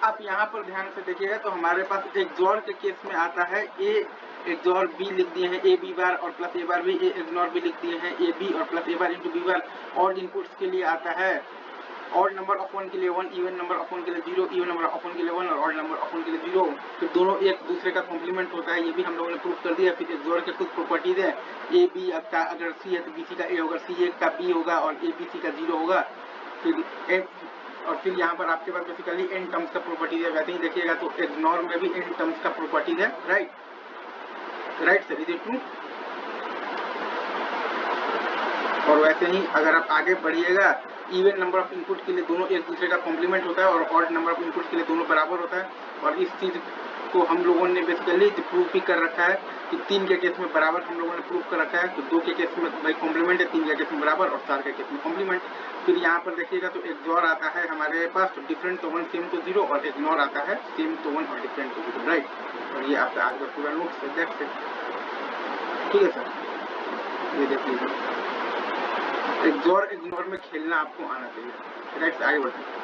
आप यहाँ पर ध्यान से देखिएगा तो हमारे पास एक्सॉर के केस में आता है ए एक्सॉर बी लिख दिए हैं, ए बी बार और प्लस ए बार भी, ए एक्सॉर बी लिख दिए हैं, ए बी और प्लस ए बार इंटू बी बार। और इनपुट्स के लिए आता है ऑड नंबर ऑफ 1 के लिए 1, इवन नंबर ऑफ 1 के लिए 0, इवन नंबर ऑफ 1 के लिए 1 और ऑड नंबर ऑफ 1 के लिए 0। फिर दोनों एक दूसरे का कॉम्प्लीमेंट होता है, ये भी हम लोगों ने प्रूव कर दिया। फिर एक्सॉर के कुछ प्रॉपर्टीज है, ए बी का अगर सी है तो बी सी का ए होगा, सी ए का बी होगा और ए बी सी का 0 होगा। फिर और फिर यहाँ पर आपके पास बेसिकली एन टर्म्स का प्रॉपर्टीज है। वैसे ही देखिएगा तो एक्सॉर में भी एन टर्म्स का प्रॉपर्टीज है, right sir, is it true? और वैसे ही अगर आप आगे बढ़िएगा, इवन नंबर ऑफ इनपुट के लिए दोनों एक दूसरे का कॉम्प्लीमेंट होता है और ऑड नंबर ऑफ इनपुट के लिए दोनों बराबर होता है। और इस चीज को हम लोगों ने बेसिकली प्रूव भी कर रखा है कि 3 के केस में बराबर हम लोगों ने प्रूव कर रखा है। तो 2 के केस में भाई कॉम्प्लीमेंट है, 3 के केस में बराबर और 4 के केस में कॉम्प्लीमेंट। फिर यहाँ पर देखिएगा तो एक्सॉर आता है हमारे पास तो डिफरेंट तो 1 सेम तो 0 और इग्नोर आता है सेम तो 1 और डिफरेंट तो 0, राइट। और ये आपका आज का पूरा नोट्स है, दैट्स इट। ठीक है सर, ये देख लीजिए। एक्सॉर इग्नोर में खेलना आपको आना चाहिए, राइट। आगे बढ़ते हैं।